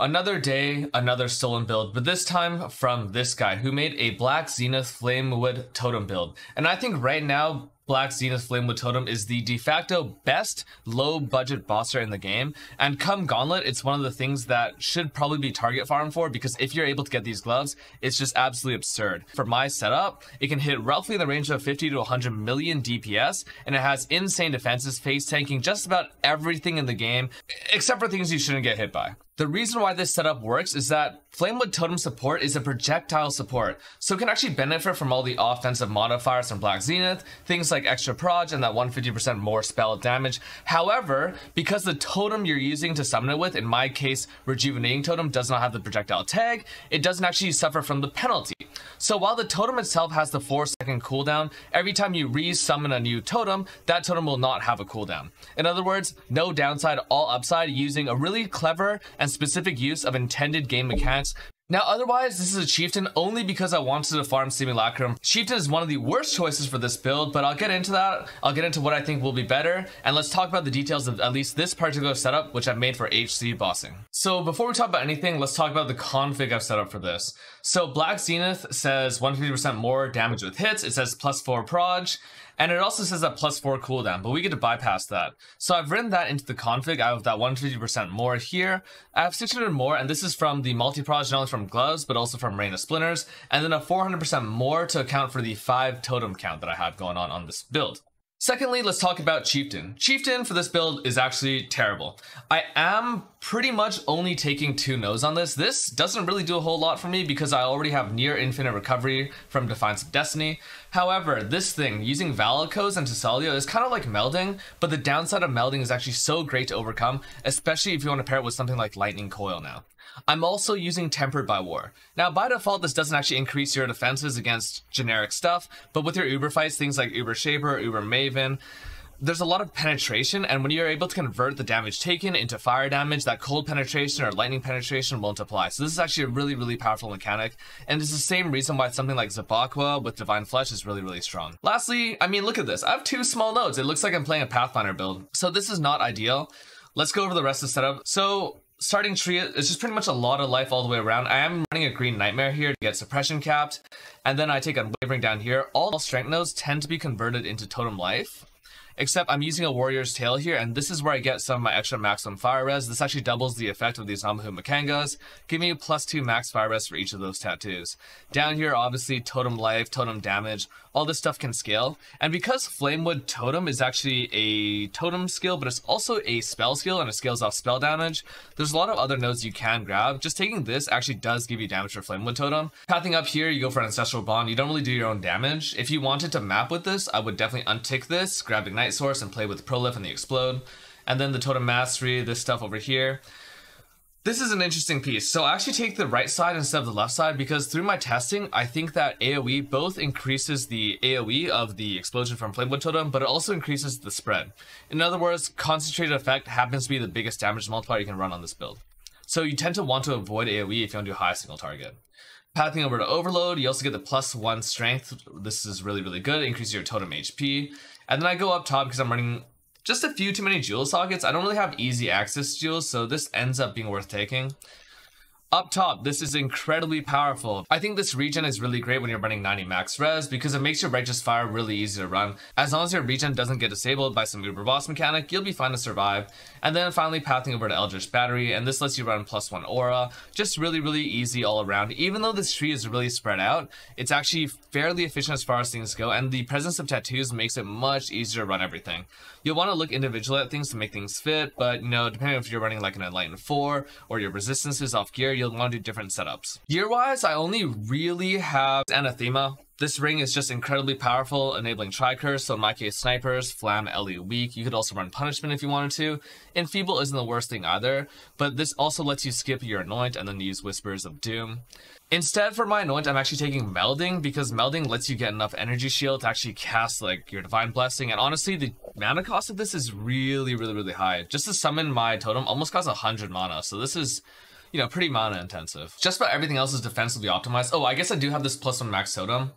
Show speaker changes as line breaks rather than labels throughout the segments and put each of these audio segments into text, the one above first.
Another day, another stolen build, but this time from this guy who made a Black Zenith Flamewood totem build. And I think right now, Black Zenith Flamewood Totem is the de facto best low budget bosser in the game, and come Gauntlet, it's one of the things that should probably be target farm for, because if you're able to get these gloves, it's just absolutely absurd. For my setup, it can hit roughly in the range of 50 to 100 million DPS, and it has insane defenses, face tanking just about everything in the game, except for things you shouldn't get hit by. The reason why this setup works is that Flamewood Totem support is a projectile support, so it can actually benefit from all the offensive modifiers from Black Zenith, things like extra proj and that 150% more spell damage. However, because the totem you're using to summon it with, in my case Rejuvenating Totem, does not have the projectile tag, it doesn't actually suffer from the penalty. So while the totem itself has the 4-second cooldown, every time you re-summon a new totem, that totem will not have a cooldown. In other words, no downside, all upside, using a really clever and specific use of intended game mechanics. Now otherwise, this is a Chieftain only because I wanted to farm Simulacrum. Chieftain is one of the worst choices for this build, but I'll get into that. I'll get into what I think will be better, and let's talk about the details of at least this particular setup, which I've made for HC bossing. So before we talk about anything, let's talk about the config I've set up for this. So Black Zenith says 150% more damage with hits, it says +4 proj, and it also says that +4 cooldown, but we get to bypass that. So I've written that into the config. I have that 150% more here. I have 600 more, and this is from the multi-proj, not only from gloves, but also from Rain of Splinters, and then a 400% more to account for the 5 totem count that I have going on this build. Secondly, let's talk about Chieftain. Chieftain for this build is actually terrible. I am pretty much only taking 2 no's on this. This doesn't really do a whole lot for me because I already have near infinite recovery from Defiance of Destiny. However, this thing, using Valakos and Tessalio, is kind of like melding, but the downside of melding is actually so great to overcome, especially if you want to pair it with something like Lightning Coil now. I'm also using Tempered by War. Now, by default, this doesn't actually increase your defenses against generic stuff, but with your Uber fights, things like Uber Shaper, Uber Maven, there's a lot of penetration, and when you're able to convert the damage taken into fire damage, that cold penetration or lightning penetration won't apply. So this is actually a really, really powerful mechanic, and it's the same reason why something like Zabaqua with Divine Flesh is really, really strong. Lastly, I mean, look at this. I have 2 small nodes. It looks like I'm playing a Pathfinder build, so this is not ideal. Let's go over the rest of the setup. So starting tree is just pretty much a lot of life all the way around. I am running a Green Nightmare here to get suppression capped, and then I take Unwavering down here. All strength nodes tend to be converted into totem life, except I'm using a Warrior's Tail here, and this is where I get some of my extra maximum fire res. This actually doubles the effect of these Namahu Makangas, giving you +2 max fire res for each of those tattoos. Down here, obviously, totem life, totem damage, all this stuff can scale. And because Flamewood Totem is actually a totem skill, but it's also a spell skill and it scales off spell damage, there's a lot of other nodes you can grab. Just taking this actually does give you damage for Flamewood Totem. Pathing up here, you go for an Ancestral Bond. You don't really do your own damage. If you wanted to map with this, I would definitely untick this, grab Ignite Source, and play with Prolif and the Explode. And then the Totem Mastery, this stuff over here. This is an interesting piece. So I actually take the right side instead of the left side because through my testing, I think that AoE both increases the AoE of the explosion from Flamewood Totem, but it also increases the spread. In other words, concentrated effect happens to be the biggest damage multiplier you can run on this build. So you tend to want to avoid AoE if you want to do high single target. Pathing over to Overload, you also get the +1 strength. This is really, really good. It increases your totem HP. And then I go up top because I'm running just a few too many jewel sockets. I don't really have easy access to jewels, so this ends up being worth taking. Up top, this is incredibly powerful. I think this regen is really great when you're running 90 max res because it makes your Righteous Fire really easy to run. As long as your regen doesn't get disabled by some Uber Boss mechanic, you'll be fine to survive. And then finally pathing over to Eldritch Battery, and this lets you run +1 aura. Just really, really easy all around. Even though this tree is really spread out, it's actually fairly efficient as far as things go, and the presence of tattoos makes it much easier to run everything. You'll want to look individually at things to make things fit, but you know, depending on if you're running like an Enlightened 4 or your resistances off gear, you'll want to do different setups. Gear-wise, I only really have Anathema. This ring is just incredibly powerful, enabling Tri-Curse, so in my case, Snipers, Flam, Ellie weak. You could also run Punishment if you wanted to. Enfeeble isn't the worst thing either, but this also lets you skip your Anoint and then use Whispers of Doom. Instead, for my Anoint, I'm actually taking Melding, because Melding lets you get enough energy shield to actually cast like your Divine Blessing, and honestly, the mana cost of this is really, really, really high. Just to summon my totem almost costs 100 mana, so this is, you know, pretty mana intensive. Just about everything else is defensively optimized. Oh, I guess I do have this +1 max totem.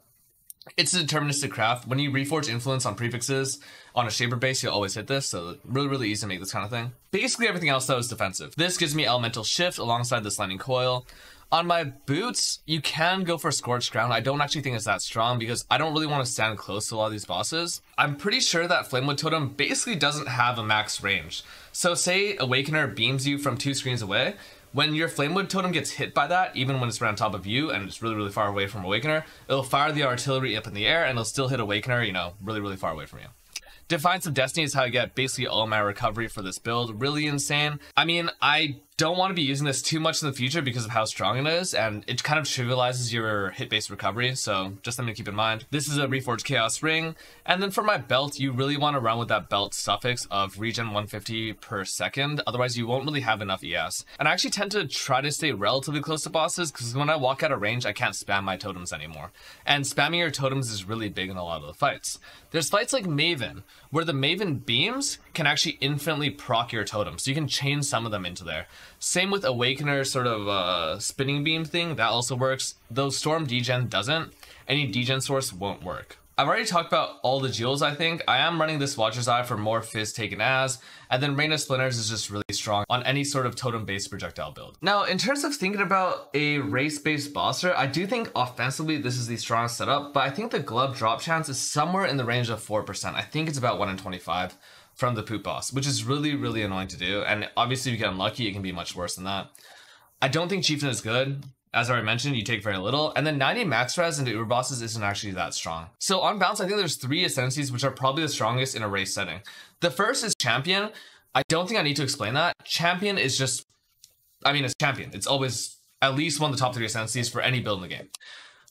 It's a deterministic craft. When you reforge influence on prefixes on a shaper base, you'll always hit this, so really easy to make this kind of thing. Basically everything else though is defensive. This gives me elemental shift alongside this lightning coil. On my boots, you can go for Scorched Ground. I don't actually think it's that strong because I don't really want to stand close to a lot of these bosses. I'm pretty sure that Flamewood Totem basically doesn't have a max range. So say Awakener beams you from 2 screens away. When your Flamewood Totem gets hit by that, even when it's right on top of you and it's really far away from Awakener, it'll fire the artillery up in the air and it'll still hit Awakener, you know, really far away from you. Defiance of Destiny is how I get basically all my recovery for this build. Really insane. I mean, I don't want to be using this too much in the future because of how strong it is, and it kind of trivializes your hit-based recovery, so just something to keep in mind. This is a Reforged Chaos Ring, and then for my belt, you really want to run with that belt suffix of regen 150 per second, otherwise you won't really have enough ES. And I actually tend to try to stay relatively close to bosses, because when I walk out of range, I can't spam my totems anymore. And spamming your totems is really big in a lot of the fights. There's fights like Maven, where the Maven beams can actually infinitely proc your totems, so you can chain some of them into there. Same with Awakener sort of spinning beam thing, that also works. Though Storm Degen doesn't, any degen source won't work. I've already talked about all the jewels, I think. I am running this Watcher's Eye for more Fizz taken as, and then Rain of Splinters is just really strong on any sort of totem-based projectile build. Now, in terms of thinking about a race-based bosser, I do think offensively this is the strongest setup, but I think the glove drop chance is somewhere in the range of 4%. I think it's about 1 in 25 from the poop boss, which is really annoying to do, and obviously if you get unlucky, it can be much worse than that. I don't think Chieftain is good. As I already mentioned, you take very little, and then 90 max res into Uber bosses isn't actually that strong. So on balance, I think there's 3 ascendancies which are probably the strongest in a race setting. The first is Champion. I don't think I need to explain that. Champion is just, I mean, it's Champion. It's always at least one of the top 3 ascendancies for any build in the game.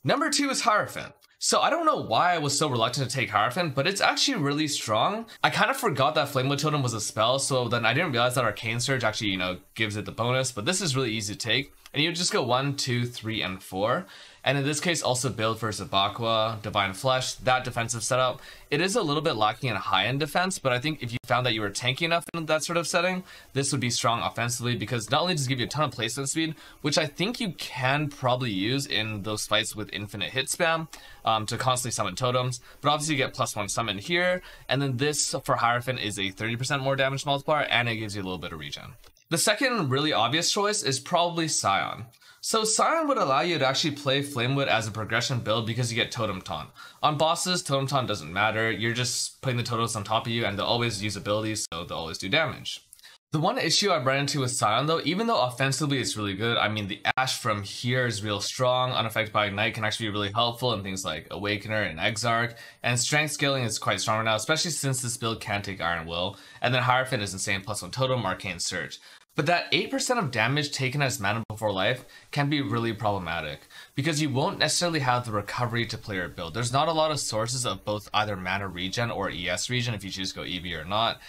Number 2 is Hierophant. So I don't know why I was so reluctant to take Hierophant, but it's actually really strong. I kind of forgot that Flamewood Totem was a spell, so then I didn't realize that Arcane Surge actually, you know, gives it the bonus, but this is really easy to take. And you just go 1, 2, 3, and 4. And in this case, also build for Zabaqua, Divine Flesh, that defensive setup. It is a little bit lacking in high-end defense, but I think if you found that you were tanky enough in that sort of setting, this would be strong offensively, because not only does it give you a ton of placement speed, which I think you can probably use in those fights with infinite hit spam to constantly summon totems, but obviously you get +1 summon here, and then this for Hierophant is a 30% more damage multiplier, and it gives you a little bit of regen. The second really obvious choice is probably Scion. So Scion would allow you to actually play Flamewood as a progression build because you get Totem Taunt. On bosses, Totem Taunt doesn't matter, you're just putting the totems on top of you and they'll always use abilities, so they'll always do damage. The one issue I've run into with Scion though, even though offensively it's really good, I mean the Ash from here is real strong, unaffected by Ignite can actually be really helpful in things like Awakener and Exarch, and strength scaling is quite strong right now, especially since this build can take Iron Will, and then Hierophant is insane, +1 totem, Arcane Surge. But that 8% of damage taken as mana before life can be really problematic, because you won't necessarily have the recovery to play your build. There's not a lot of sources of both either mana regen or ES regen if you choose to go EV or not.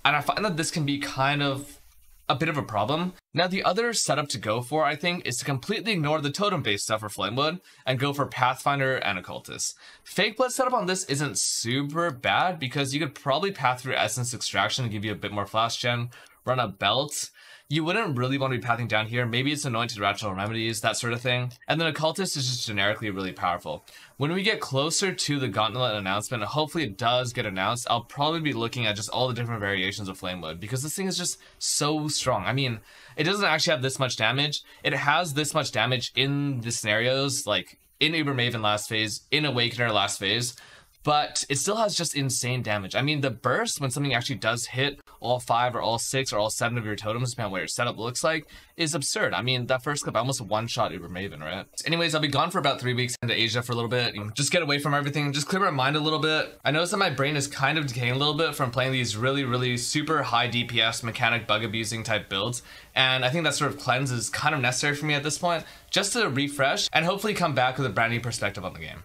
And I find that this can be kind of a bit of a problem. Now the other setup to go for, I think, is to completely ignore the totem-based stuff for Flamewood and go for Pathfinder and Occultist. Fake Blood setup on this isn't super bad because you could probably path through Essence Extraction and give you a bit more flash gen, run a belt. You wouldn't really want to be pathing down here. Maybe it's Anointed Ritual Remedies, that sort of thing. And then Occultist is just generically really powerful. When we get closer to the Gauntlet announcement, hopefully it does get announced, I'll probably be looking at just all the different variations of Flamewood, because this thing is just so strong. I mean, it doesn't actually have this much damage. It has this much damage in the scenarios, like in Uber Maven last phase, in Awakener last phase, but it still has just insane damage. I mean, the burst, when something actually does hit all 5 or all 6 or all 7 of your totems, depending on what your setup looks like, is absurd. I mean, that first clip, I almost one-shot Uber Maven, right? Anyways, I'll be gone for about 3 weeks into Asia for a little bit. Just get away from everything, just clear my mind a little bit. I noticed that my brain is kind of decaying a little bit from playing these really super high DPS mechanic bug abusing type builds. And I think that sort of cleanse is kind of necessary for me at this point, just to refresh and hopefully come back with a brand new perspective on the game.